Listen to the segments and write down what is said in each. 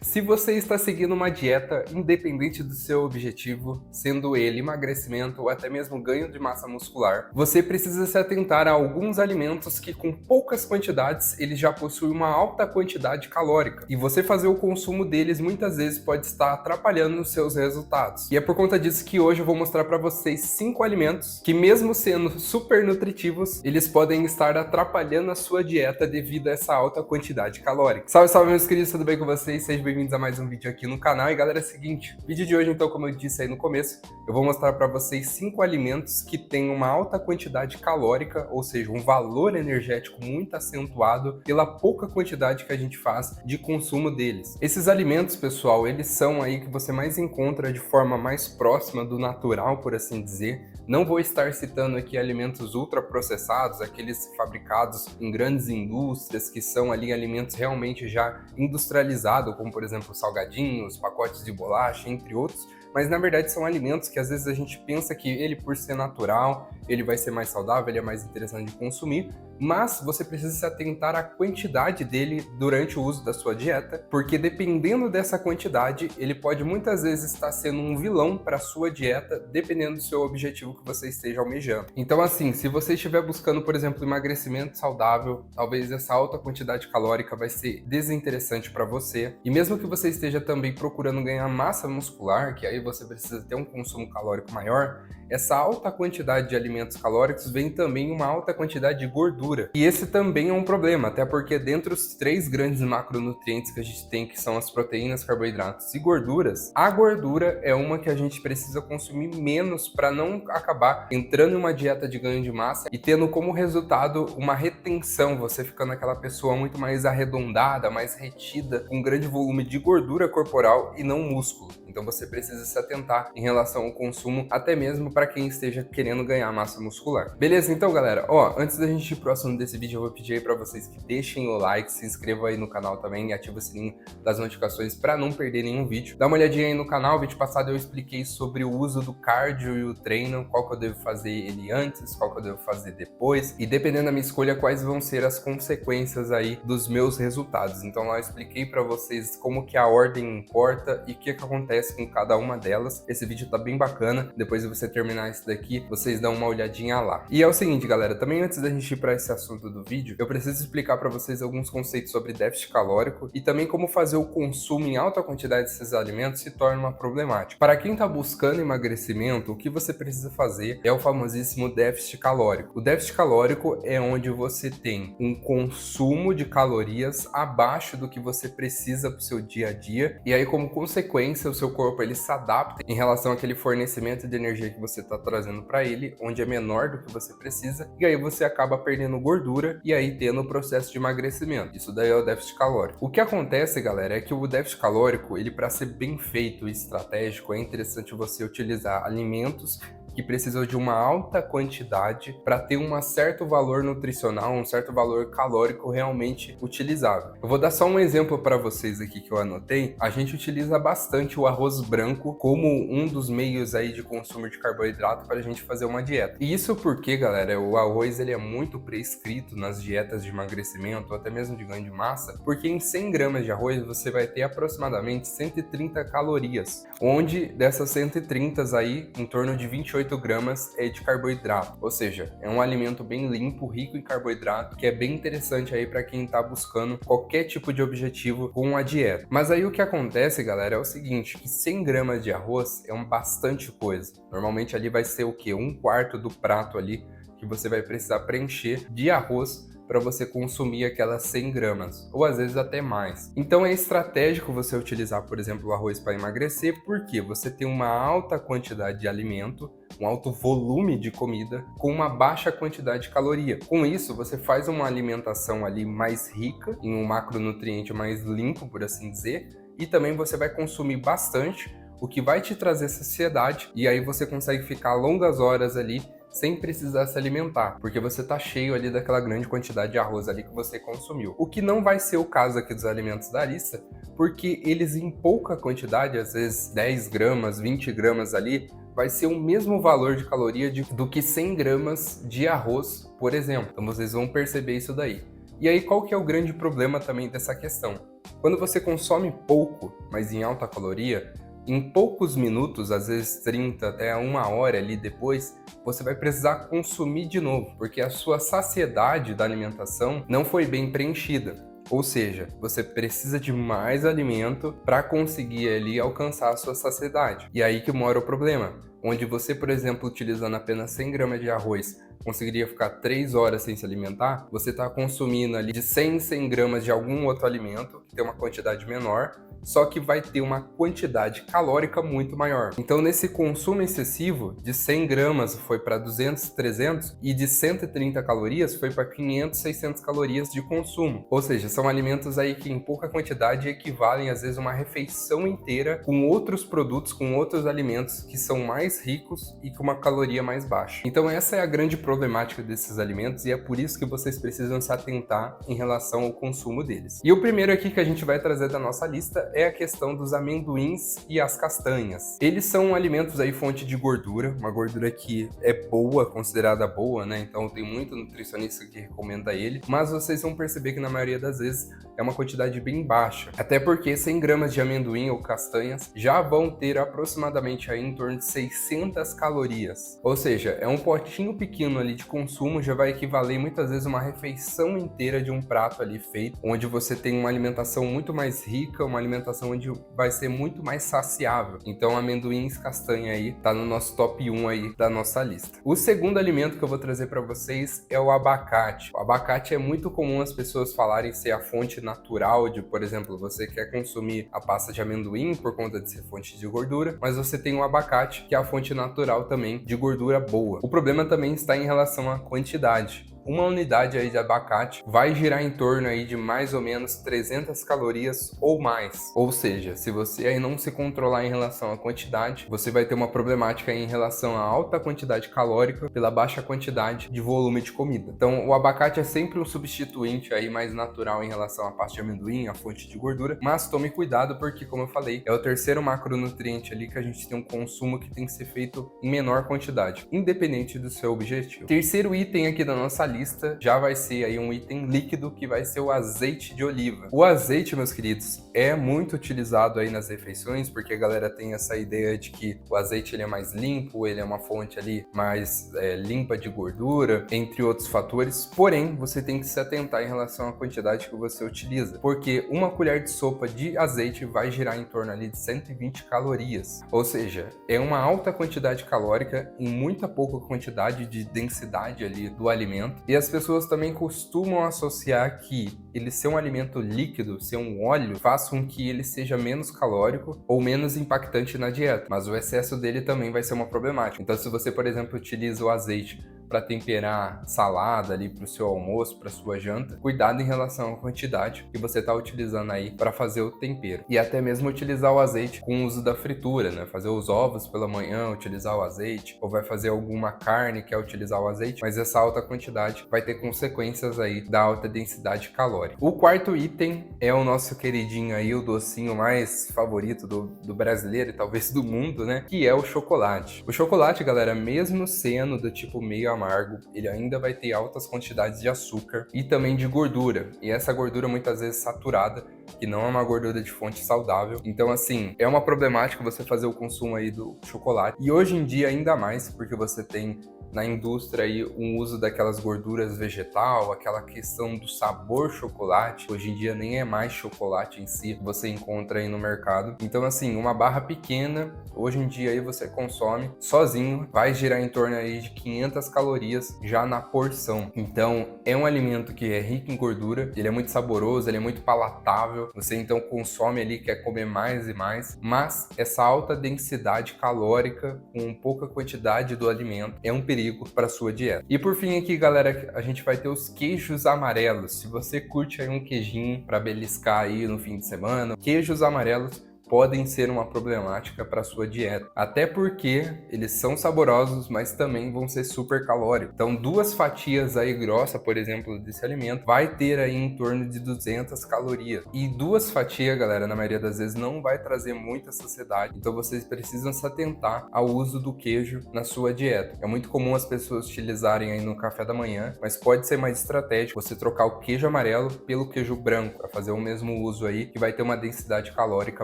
Se você está seguindo uma dieta independente do seu objetivo, sendo ele emagrecimento ou até mesmo ganho de massa muscular, você precisa se atentar a alguns alimentos que com poucas quantidades eles já possuem uma alta quantidade calórica. E você fazer o consumo deles muitas vezes pode estar atrapalhando os seus resultados. E é por conta disso que hoje eu vou mostrar para vocês 5 alimentos que, mesmo sendo super nutritivos, eles podem estar atrapalhando a sua dieta devido a essa alta quantidade calórica. Salve, salve meus queridos, tudo bem com vocês? Sejam bem-vindos a mais um vídeo aqui no canal. E galera, é o seguinte, o vídeo de hoje, então, como eu disse aí no começo, eu vou mostrar para vocês 5 alimentos que têm uma alta quantidade calórica, ou seja, um valor energético muito acentuado pela pouca quantidade que a gente faz de consumo deles. Esses alimentos, pessoal, eles são aí que você mais encontra de forma mais próxima do natural, por assim dizer. Não vou estar citando aqui alimentos ultraprocessados, aqueles fabricados em grandes indústrias, que são ali alimentos realmente já industrializados, como por exemplo salgadinhos, pacotes de bolacha, entre outros, mas na verdade são alimentos que às vezes a gente pensa que ele, por ser natural, ele vai ser mais saudável, ele é mais interessante de consumir, mas você precisa se atentar à quantidade dele durante o uso da sua dieta, porque dependendo dessa quantidade, ele pode muitas vezes estar sendo um vilão para a sua dieta, dependendo do seu objetivo que você esteja almejando. Então assim, se você estiver buscando, por exemplo, emagrecimento saudável, talvez essa alta quantidade calórica vai ser desinteressante para você. E mesmo que você esteja também procurando ganhar massa muscular, que aí você precisa ter um consumo calórico maior, essa alta quantidade de alimentos calóricos vem também uma alta quantidade de gordura. E esse também é um problema, até porque dentre os 3 grandes macronutrientes que a gente tem, que são as proteínas, carboidratos e gorduras, a gordura é uma que a gente precisa consumir menos para não acabar entrando em uma dieta de ganho de massa e tendo como resultado uma retenção, você ficando aquela pessoa muito mais arredondada, mais retida, com grande volume de gordura corporal e não músculo. Então você precisa se atentar em relação ao consumo, até mesmo para quem esteja querendo ganhar massa muscular. Beleza? Então, galera, antes da gente ir pro assunto desse vídeo, eu vou pedir aí para vocês que deixem o like, se inscrevam aí no canal também e ativem o sininho das notificações para não perder nenhum vídeo. Dá uma olhadinha aí no canal, o vídeo passado eu expliquei sobre o uso do cardio e o treino, qual que eu devo fazer ele antes, qual que eu devo fazer depois, e dependendo da minha escolha, quais vão ser as consequências aí dos meus resultados. Então lá eu expliquei para vocês como que a ordem importa e o que acontece com cada uma delas. Esse vídeo tá bem bacana, depois de você terminar esse daqui, vocês dão uma olhadinha lá. E é o seguinte, galera, também antes da gente ir para esse assunto do vídeo, eu preciso explicar para vocês alguns conceitos sobre déficit calórico e também como fazer o consumo em alta quantidade desses alimentos se torna uma problemática. Para quem tá buscando emagrecimento, o que você precisa fazer é o famosíssimo déficit calórico. O déficit calórico é onde você tem um consumo de calorias abaixo do que você precisa para o seu dia a dia, e aí como consequência o seu corpo ele se adapta em relação àquele fornecimento de energia que você está trazendo para ele, onde é menor do que você precisa, e aí você acaba perdendo gordura e aí tendo o processo de emagrecimento. Isso daí é o déficit calórico. O que acontece, galera, é que o déficit calórico, ele para ser bem feito e estratégico, é interessante você utilizar alimentos que precisam de uma alta quantidade para ter um certo valor nutricional, um certo valor calórico realmente utilizável. Eu vou dar só um exemplo para vocês aqui que eu anotei. A gente utiliza bastante o arroz branco como um dos meios aí de consumo de carboidrato para a gente fazer uma dieta. E isso porque, galera, o arroz ele é muito prescrito nas dietas de emagrecimento ou até mesmo de ganho de massa, porque em 100 gramas de arroz você vai ter aproximadamente 130 calorias, onde dessas 130 aí, em torno de 28 gramas é de carboidrato, ou seja, é um alimento bem limpo, rico em carboidrato, que é bem interessante aí para quem está buscando qualquer tipo de objetivo com a dieta. Mas aí o que acontece, galera, é o seguinte, que 100 gramas de arroz é bastante coisa. Normalmente ali vai ser o quê? 1/4 do prato ali que você vai precisar preencher de arroz para você consumir aquelas 100 gramas, ou às vezes até mais. Então é estratégico você utilizar, por exemplo, o arroz para emagrecer, porque você tem uma alta quantidade de alimento, um alto volume de comida, com uma baixa quantidade de caloria. Com isso, você faz uma alimentação ali mais rica, em um macronutriente mais limpo, por assim dizer, e também você vai consumir bastante, o que vai te trazer saciedade, e aí você consegue ficar longas horas ali sem precisar se alimentar, porque você tá cheio ali daquela grande quantidade de arroz ali que você consumiu. O que não vai ser o caso aqui dos alimentos da lista, porque eles em pouca quantidade, às vezes 10 gramas, 20 gramas ali, vai ser o mesmo valor de caloria do que 100 gramas de arroz, por exemplo. Então vocês vão perceber isso daí. E aí qual que é o grande problema também dessa questão? Quando você consome pouco, mas em alta caloria, em poucos minutos, às vezes 30 até 1 hora ali depois, você vai precisar consumir de novo, porque a sua saciedade da alimentação não foi bem preenchida. Ou seja, você precisa de mais alimento para conseguir ali alcançar a sua saciedade. E aí que mora o problema, onde você, por exemplo, utilizando apenas 100 gramas de arroz, conseguiria ficar 3 horas sem se alimentar, você está consumindo ali de 100 em 100 gramas de algum outro alimento, que tem uma quantidade menor, só que vai ter uma quantidade calórica muito maior. Então, nesse consumo excessivo, de 100 gramas foi para 200, 300 e de 130 calorias foi para 500, 600 calorias de consumo. Ou seja, são alimentos aí que em pouca quantidade equivalem às vezes a uma refeição inteira com outros produtos, com outros alimentos que são mais ricos e com uma caloria mais baixa. Então, essa é a grande problemática desses alimentos e é por isso que vocês precisam se atentar em relação ao consumo deles. E o primeiro aqui que a gente vai trazer da nossa lista é a questão dos amendoins e as castanhas. Eles são alimentos aí fonte de gordura, uma gordura que é boa, considerada boa, né? Então tem muito nutricionista que recomenda ele, mas vocês vão perceber que na maioria das vezes é uma quantidade bem baixa. Até porque 100 gramas de amendoim ou castanhas já vão ter aproximadamente aí em torno de 600 calorias. Ou seja, é um potinho pequeno ali de consumo, já vai equivaler muitas vezes a uma refeição inteira de um prato ali feito, onde você tem uma alimentação muito mais rica, uma alimentação onde vai ser muito mais saciável. Então, amendoins, castanha aí, tá no nosso top 1 aí da nossa lista. O segundo alimento que eu vou trazer para vocês é o abacate. O abacate é muito comum as pessoas falarem ser a fonte natural de, por exemplo, você quer consumir a pasta de amendoim por conta de ser fonte de gordura, mas você tem o abacate, que é a fonte natural também de gordura boa. O problema também está em relação à quantidade. Uma unidade aí de abacate vai girar em torno aí de mais ou menos 300 calorias ou mais. Ou seja, se você aí não se controlar em relação à quantidade, você vai ter uma problemática aí em relação à alta quantidade calórica pela baixa quantidade de volume de comida. Então, o abacate é sempre um substituinte aí mais natural em relação à pasta de amendoim, a fonte de gordura, mas tome cuidado porque, como eu falei, é o terceiro macronutriente ali que a gente tem um consumo que tem que ser feito em menor quantidade, independente do seu objetivo. Terceiro item aqui da nossa lista já vai ser aí um item líquido que vai ser o azeite de oliva. O azeite, meus queridos, é muito utilizado aí nas refeições porque a galera tem essa ideia de que o azeite ele é mais limpo, ele é uma fonte ali mais limpa de gordura, entre outros fatores. Porém, você tem que se atentar em relação à quantidade que você utiliza, porque uma colher de sopa de azeite vai girar em torno ali de 120 calorias. Ou seja, é uma alta quantidade calórica em muita pouca quantidade de densidade ali do alimento. E as pessoas também costumam associar que ele ser um alimento líquido, ser um óleo, faz com que ele seja menos calórico ou menos impactante na dieta. Mas o excesso dele também vai ser uma problemática. Então, se você, por exemplo, utiliza o azeite para temperar salada ali para o seu almoço, para sua janta, cuidado em relação à quantidade que você está utilizando aí para fazer o tempero. E até mesmo utilizar o azeite com o uso da fritura, né? Fazer os ovos pela manhã, utilizar o azeite, ou vai fazer alguma carne que é utilizar o azeite, mas essa alta quantidade vai ter consequências aí da alta densidade calórica. O quarto item é o nosso queridinho aí, o docinho mais favorito do brasileiro e talvez do mundo, né? Que é o chocolate. O chocolate, galera, mesmo sendo do tipo meio amargo, ele ainda vai ter altas quantidades de açúcar e também de gordura. E essa gordura muitas vezes saturada, que não é uma gordura de fonte saudável. Então, assim, é uma problemática você fazer o consumo aí do chocolate. E hoje em dia ainda mais, porque você tem na indústria aí um uso daquelas gorduras vegetal, aquela questão do sabor chocolate. Hoje em dia nem é mais chocolate em si, você encontra aí no mercado. Então, assim, uma barra pequena, hoje em dia aí você consome sozinho, vai girar em torno aí de 500 calorias já na porção. Então, é um alimento que é rico em gordura, ele é muito saboroso, ele é muito palatável. Você então consome ali, quer comer mais e mais, mas essa alta densidade calórica com pouca quantidade do alimento é um perigo para sua dieta. E por fim aqui, galera, a gente vai ter os queijos amarelos. Se você curte aí um queijinho para beliscar aí no fim de semana, queijos amarelos podem ser uma problemática para sua dieta. Até porque eles são saborosos, mas também vão ser super calóricos. Então, 2 fatias aí grossa, por exemplo, desse alimento, vai ter aí em torno de 200 calorias. E 2 fatias, galera, na maioria das vezes não vai trazer muita saciedade. Então, vocês precisam se atentar ao uso do queijo na sua dieta. É muito comum as pessoas utilizarem aí no café da manhã, mas pode ser mais estratégico você trocar o queijo amarelo pelo queijo branco para fazer o mesmo uso aí, que vai ter uma densidade calórica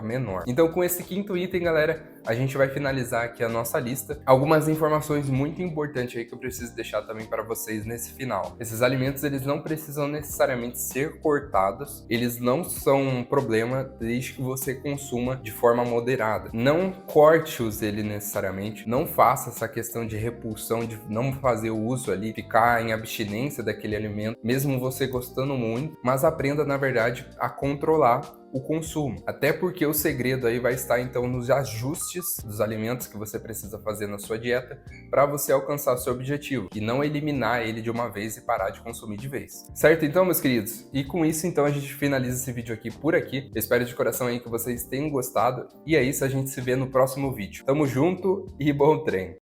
menor. Então, com esse 5º item, galera, a gente vai finalizar aqui a nossa lista. Algumas informações muito importantes aí que eu preciso deixar também para vocês nesse final. Esses alimentos, eles não precisam necessariamente ser cortados, eles não são um problema desde que você consuma de forma moderada. Não corte-os ele necessariamente, não faça essa questão de repulsão, de não fazer o uso ali, ficar em abstinência daquele alimento, mesmo você gostando muito, mas aprenda, na verdade, a controlar o consumo. Até porque o segredo aí vai estar então nos ajustes dos alimentos que você precisa fazer na sua dieta para você alcançar o seu objetivo e não eliminar ele de uma vez e parar de consumir de vez. Certo então, meus queridos? E com isso então a gente finaliza esse vídeo aqui por aqui. Eu espero de coração aí que vocês tenham gostado e é isso, a gente se vê no próximo vídeo. Tamo junto e bom treino!